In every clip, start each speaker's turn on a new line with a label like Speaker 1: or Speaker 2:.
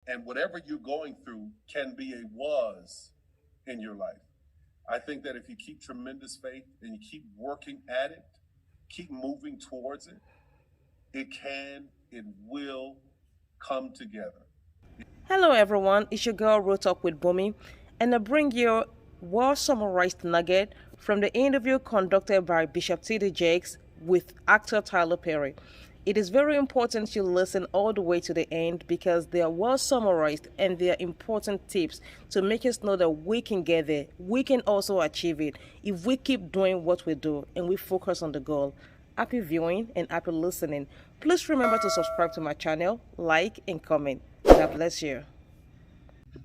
Speaker 1: And whatever you're going through can be a was in your life. I think that if you keep tremendous faith and you keep working at it, keep moving towards it, it will come together.
Speaker 2: Hello, everyone. It's your girl Wrote Up with Bumi, and I bring you well summarized nugget from the interview conducted by Bishop T.D. Jakes with actor Tyler Perry. It is very important you listen all the way to the end because they are well summarized and they are important tips to make us know that we can get there. We can also achieve it if we keep doing what we do and we focus on the goal. Happy viewing and happy listening. Please remember to subscribe to my channel, like, and comment. God bless you.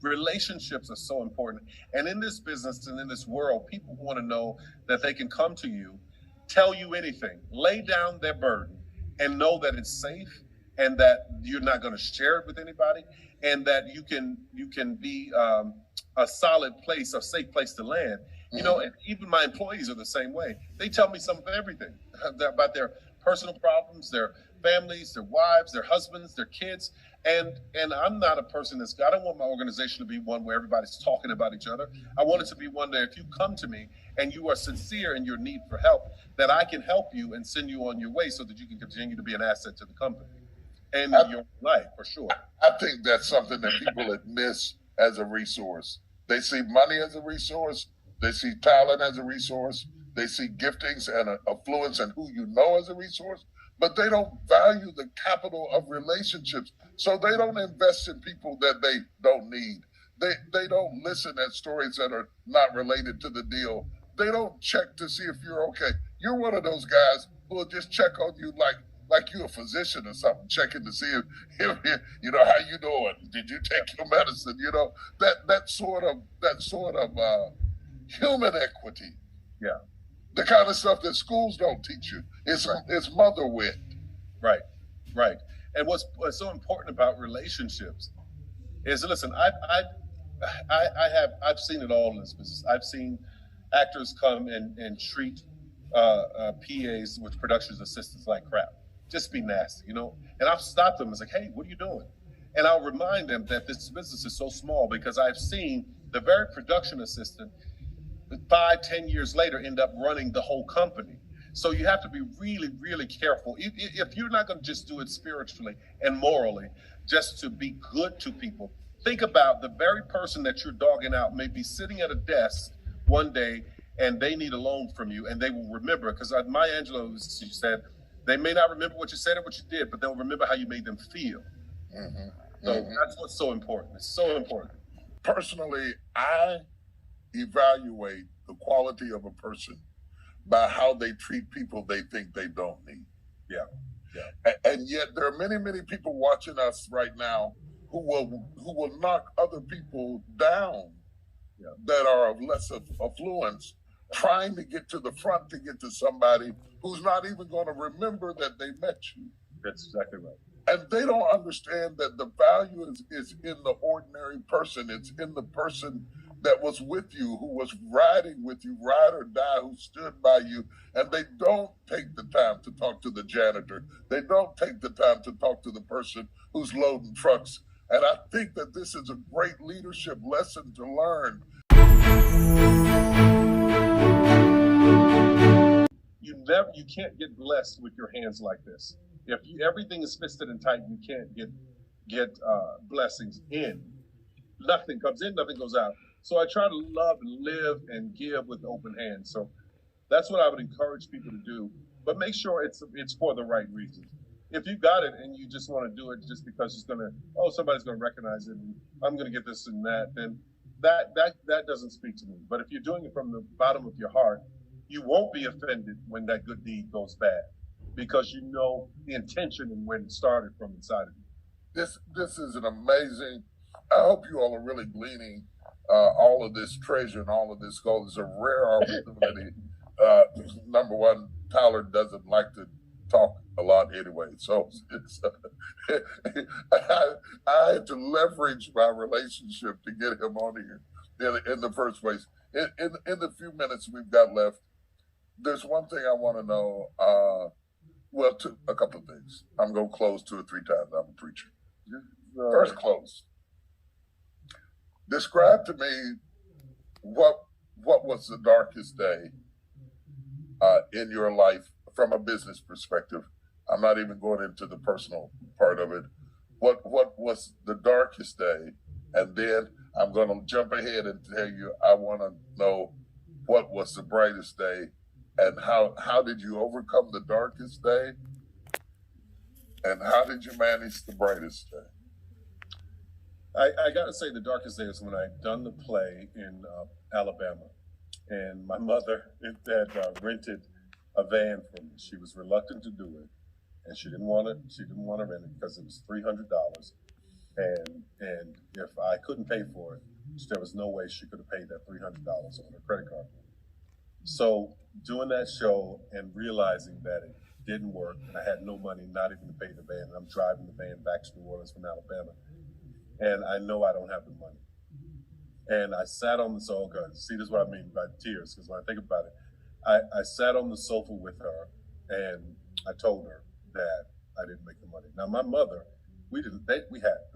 Speaker 1: Relationships are so important. And in this business and in this world, people want to know that they can come to you, tell you anything, lay down their burden, and know that it's safe and that you're not going to share it with anybody, and that you can be a solid place, a safe place to land. You know, and even my employees are the same way. They tell me some of everything about their personal problems, their families, their wives, their husbands, their kids. And I'm not a person I don't want my organization to be one where everybody's talking about each other. I want it to be one that if you come to me and you are sincere in your need for help, that I can help you and send you on your way so that you can continue to be an asset to the company and your life, for sure.
Speaker 3: I think that's something that people miss as a resource. They see money as a resource. They see talent as a resource. They see giftings and affluence and who you know as a resource, but they don't value the capital of relationships. So they don't invest in people that they don't need. They don't listen at stories that are not related to the deal. They don't check to see if you're okay. You're one of those guys who will just check on you like you're a physician or something, checking to see if you know how you doing. Did you take your medicine? You know, that sort of human equity.
Speaker 1: Yeah.
Speaker 3: The kind of stuff that schools don't teach you. It's mother wit.
Speaker 1: Right, right. And what's so important about relationships is, listen, I've seen it all in this business. I've seen actors come and treat PAs, with productions assistants, like crap. Just be nasty, you know. And I'll stop them and say, hey, what are you doing? And I'll remind them that this business is so small because I've seen the very production assistant 5-10 years later end up running the whole company. So you have to be really, really careful. If you're not going to just do it spiritually and morally, just to be good to people, think about the very person that you're dogging out may be sitting at a desk one day and they need a loan from you, and they will remember. Because Maya Angelou, she said, they may not remember what you said or what you did, but they'll remember how you made them feel. So that's what's so important. It's so important.
Speaker 3: Personally, I evaluate the quality of a person by how they treat people they think they don't need.
Speaker 1: Yeah.
Speaker 3: And yet there are many, many people watching us right now who will knock other people down that are of less affluence, trying to get to the front to get to somebody who's not even going to remember that they met you.
Speaker 1: That's exactly right.
Speaker 3: And they don't understand that the value is in the ordinary person. It's in the person that was with you, who was riding with you, ride or die, who stood by you. And they don't take the time to talk to the janitor. They don't take the time to talk to the person who's loading trucks. And I think that this is a great leadership lesson to learn.
Speaker 1: You can't get blessed with your hands like this. If everything is fisted and tight, you can't get blessings in. Nothing comes in, nothing goes out. So I try to love and live and give with open hands. So that's what I would encourage people to do. But make sure it's for the right reasons. If you got it and you just want to do it just because somebody's gonna recognize it and I'm gonna get this and that, then that doesn't speak to me. But if you're doing it from the bottom of your heart, you won't be offended when that good deed goes bad, because you know the intention and when it started from inside of you.
Speaker 3: This is an amazing. I hope you all are really gleaning all of this treasure and all of this gold. It's a rare opportunity. Number one, Tyler doesn't like to talk a lot anyway, so I had to leverage my relationship to get him on here in the first place. In the few minutes we've got left, there's one thing I want to know. A couple of things. I'm going to close 2 or 3 times. I'm a preacher. First close. Describe to me what was the darkest day in your life from a business perspective. I'm not even going into the personal part of it. What was the darkest day? And then I'm going to jump ahead and tell you, I want to know what was the brightest day, and how did you overcome the darkest day, and how did you manage the brightest day?
Speaker 1: I got to say, the darkest day was when I'd done the play in Alabama, and my mother had rented a van for me. She was reluctant to do it, and she didn't want to. She didn't want to rent it because it was $300, and if I couldn't pay for it, there was no way she could have paid that $300 on her credit card. So doing that show and realizing that it didn't work, and I had no money, not even to pay the van, and I'm driving the van back to New Orleans from Alabama, and I know I don't have the money. And I sat on the sofa. See, this is what I mean by tears, because when I think about it, I sat on the sofa with her, and I told her that I didn't make the money. Now, my mother, we had the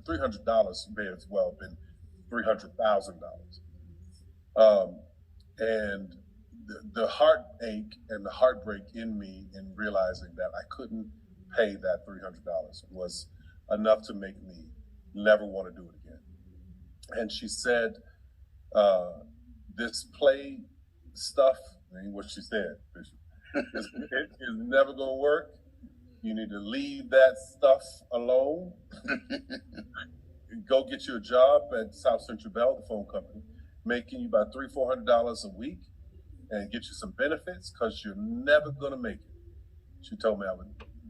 Speaker 1: $300 may as well have been $300,000. And the heartache and the heartbreak in me in realizing that I couldn't pay that $300 was enough to make me never want to do it again. And she said, this play stuff, ain't what she said, Bishop, it is never going to work. You need to leave that stuff alone. Go get you a job at South Central Bell, the phone company, making you about $300-400 a week, and get you some benefits, because you're never going to make it. She told me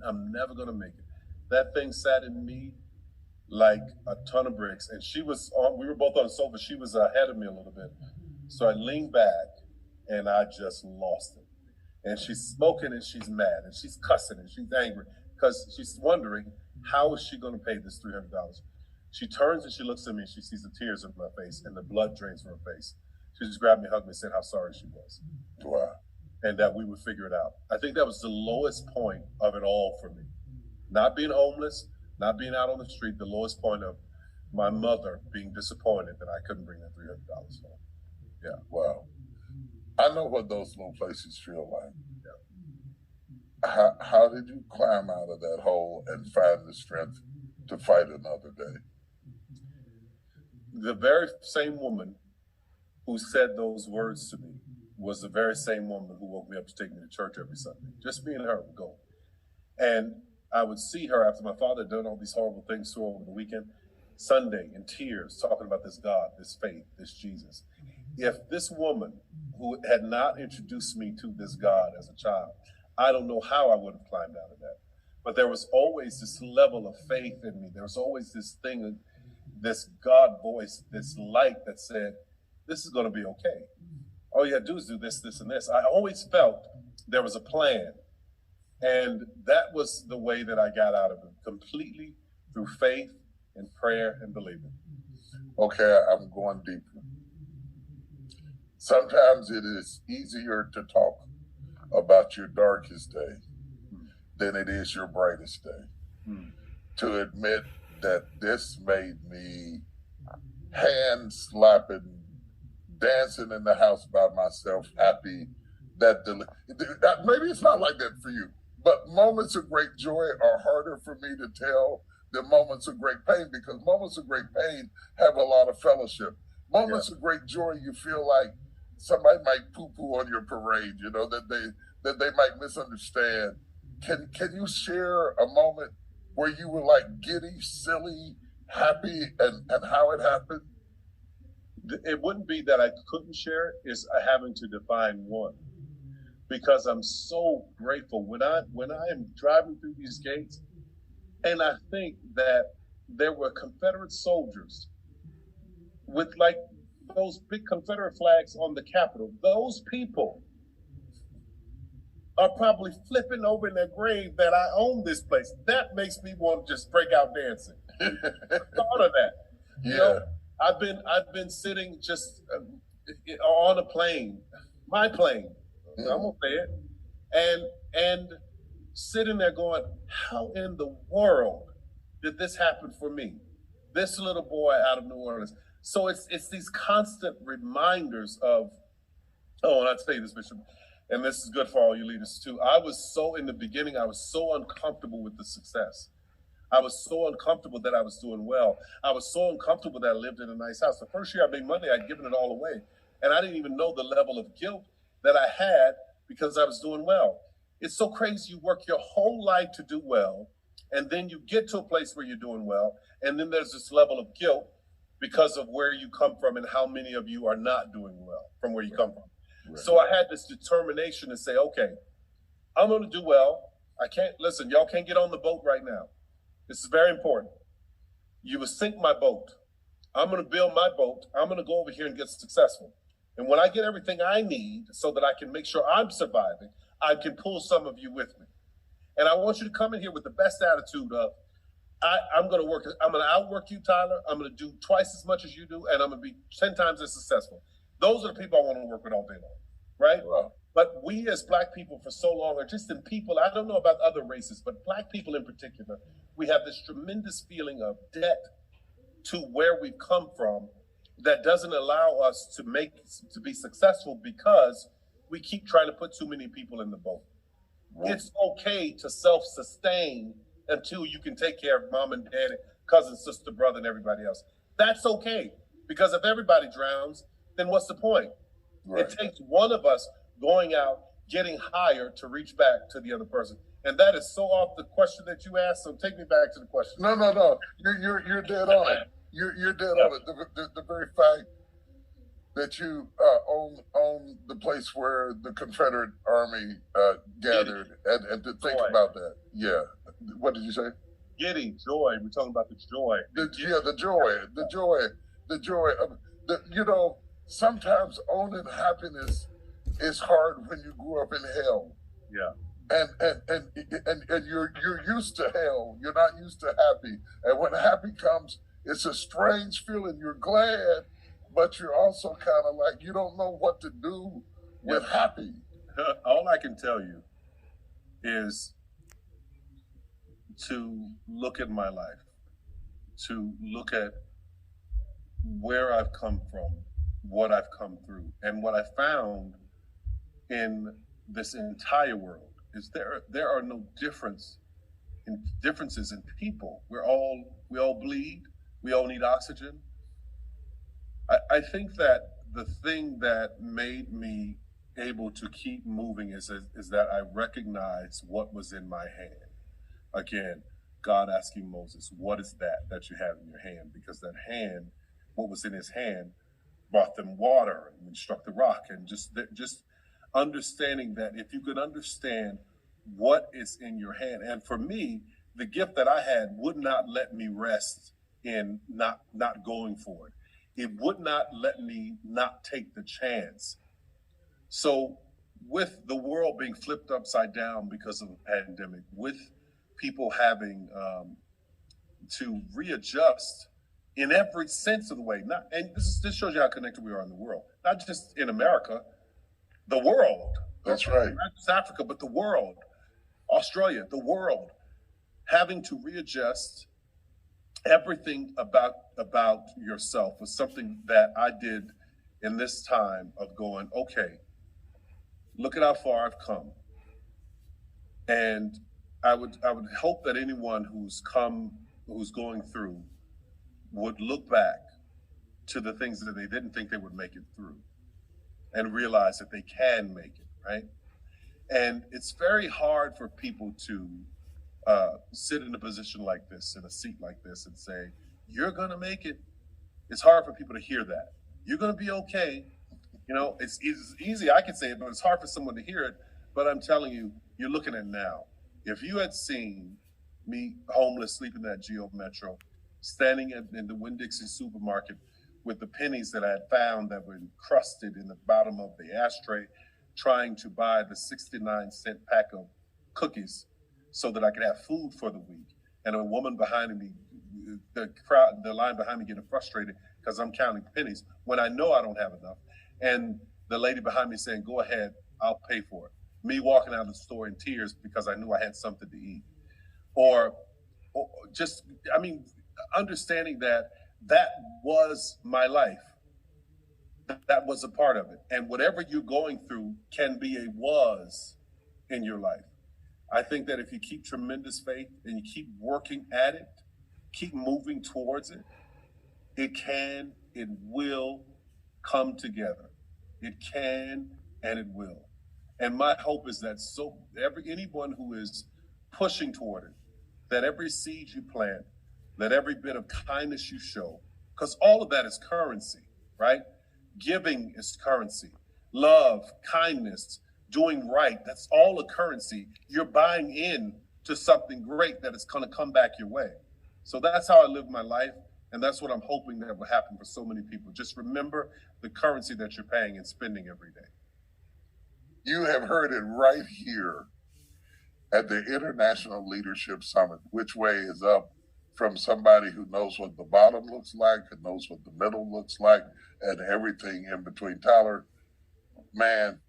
Speaker 1: I'm never going to make it. That thing sat in me like a ton of bricks. And we were both on the sofa. She was ahead of me a little bit. So I leaned back and I just lost it. And she's smoking and she's mad and she's cussing and she's angry because she's wondering, how is she going to pay this $300? She turns and she looks at me and she sees the tears in my face and the blood drains from her face. She just grabbed me, hugged me, and said how sorry she was.
Speaker 3: Wow.
Speaker 1: And that we would figure it out. I think that was the lowest point of it all for me. Not being homeless, not being out on the street, the lowest point of my mother being disappointed that I couldn't bring that $300 home. Yeah.
Speaker 3: Wow. I know what those low places feel like. Yeah. How did you climb out of that hole and find the strength to fight another day?
Speaker 1: The very same woman who said those words to me was the very same woman who woke me up to take me to church every Sunday. Just me and her would go. And I would see her after my father had done all these horrible things to her over the weekend, Sunday in tears, talking about this God, this faith, this Jesus. If this woman who had not introduced me to this God as a child, I don't know how I would have climbed out of that. But there was always this level of faith in me. There was always this thing, this God voice, this light that said, this is going to be okay. All you got to do is do this, this, and this. I always felt there was a plan. And that was the way that I got out of it, completely through faith and prayer and believing.
Speaker 3: Okay, I'm going deeper. Sometimes it is easier to talk about your darkest day than it is your brightest day. To admit that this made me hand slapping, dancing in the house by myself, happy that maybe it's not like that for you, but moments of great joy are harder for me to tell than moments of great pain, because moments of great pain have a lot of fellowship. Moments of great joy, you feel like somebody might poo-poo on your parade, that they might misunderstand. Can you share a moment where you were like giddy, silly, happy, and how it happened?
Speaker 1: It wouldn't be that I couldn't share it, it's having to define one. Because I'm so grateful when I am driving through these gates, and I think that there were Confederate soldiers with like those big Confederate flags on the Capitol. Those people are probably flipping over in their grave that I own this place. That makes me want to just break out dancing. Thought of that.
Speaker 3: Yeah.
Speaker 1: I've been sitting just on a plane, my plane. I'm gonna say it, and sitting there going, how in the world did this happen for me? This little boy out of New Orleans. So it's these constant reminders of, oh, and I'll tell you this, Bishop, and this is good for all you leaders too. I was so, in the beginning, I was so uncomfortable with the success. I was so uncomfortable that I was doing well. I was so uncomfortable that I lived in a nice house. The first year I made money, I'd given it all away. And I didn't even know the level of guilt that I had because I was doing well. It's so crazy. You work your whole life to do well, and then you get to a place where you're doing well, and then there's this level of guilt because of where you come from and how many of you are not doing well from where you come from. Right. So I had this determination to say, okay, I'm going to do well. I can't, listen, y'all can't get on the boat right now. This is very important. You will sink my boat. I'm going to build my boat. I'm going to go over here and get successful. And when I get everything I need so that I can make sure I'm surviving, I can pull some of you with me. And I want you to come in here with the best attitude of, I'm going to outwork you, Tyler. I'm going to do twice as much as you do, and I'm going to be 10 times as successful. Those are the people I want to work with all day long, right? Wow. But we as Black people for so long, or just in people, I don't know about other races, but Black people in particular, we have this tremendous feeling of debt to where we've come from that doesn't allow us to be successful because we keep trying to put too many people in the boat. Wow. It's okay to self-sustain until you can take care of mom and dad, cousin, sister, brother, and everybody else. That's okay, because if everybody drowns, then what's the point? Right. It takes one of us going out, getting higher to reach back to the other person. And that is so off the question that you asked, so take me back to the question.
Speaker 3: No. You're dead on it. You're dead on it. The very fact that you own the place where the Confederate Army gathered, and to think about that. Yeah. What did you say?
Speaker 1: Giddy, joy. We're talking about the joy.
Speaker 3: The joy. Sometimes owning happiness is hard when you grew up in hell.
Speaker 1: Yeah.
Speaker 3: And you're used to hell. You're not used to happy. And when happy comes, it's a strange feeling. You're glad, but you're also kind of like, you don't know what to do with happy.
Speaker 1: All I can tell you is to look at my life, to look at where I've come from, what I've come through. And what I found in this entire world is there are no differences in people. We all bleed. We all need oxygen. I think that the thing that made me able to keep moving is that I recognized what was in my hand. Again, God asking Moses, what is that you have in your hand? Because that hand, what was in his hand, brought them water and struck the rock. And just understanding that if you could understand what is in your hand. And for me, the gift that I had would not let me rest in not going for it. It would not let me not take the chance. So with the world being flipped upside down because of the pandemic, with people having to readjust in every sense of the way, and this shows you how connected we are in the world, not just in America, the world.
Speaker 3: That's right.
Speaker 1: Not just Africa, but the world, Australia, the world, having to readjust everything about yourself was something that I did in this time of going, okay, look at how far I've come. And I would hope that anyone who's going through would look back to the things that they didn't think they would make it through and realize that they can make it, right? And it's very hard for people to sit in a position like this, in a seat like this, and say, you're gonna make it. It's hard for people to hear that. You're gonna be okay. It's easy, I can say it, but it's hard for someone to hear it. But I'm telling you, you're looking at now. If you had seen me homeless, sleeping at Geo Metro, standing in the Winn-Dixie supermarket with the pennies that I had found that were encrusted in the bottom of the ashtray, trying to buy the 69-cent pack of cookies so that I could have food for the week. And a woman behind me, the line behind me getting frustrated because I'm counting pennies when I know I don't have enough. And the lady behind me saying, go ahead, I'll pay for it. Me walking out of the store in tears because I knew I had something to eat. Or just, understanding that that was my life. That was a part of it. And whatever you're going through can be a was in your life. I think that if you keep tremendous faith and you keep working at it, keep moving towards it, it will come together. It can and it will. And my hope is that anyone who is pushing toward it, that every seed you plant, that every bit of kindness you show, because all of that is currency, right? Giving is currency. Love, kindness, doing right, that's all a currency. You're buying in to something great that is going to come back your way. So that's how I live my life. And that's what I'm hoping that will happen for so many people. Just remember the currency that you're paying and spending every day.
Speaker 3: You have heard it right here at the International Leadership Summit. Which way is up, from somebody who knows what the bottom looks like and knows what the middle looks like and everything in between. Tyler, man,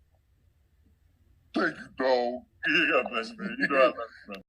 Speaker 3: thank you, dog.
Speaker 1: God bless you, man. You know I love you, brother.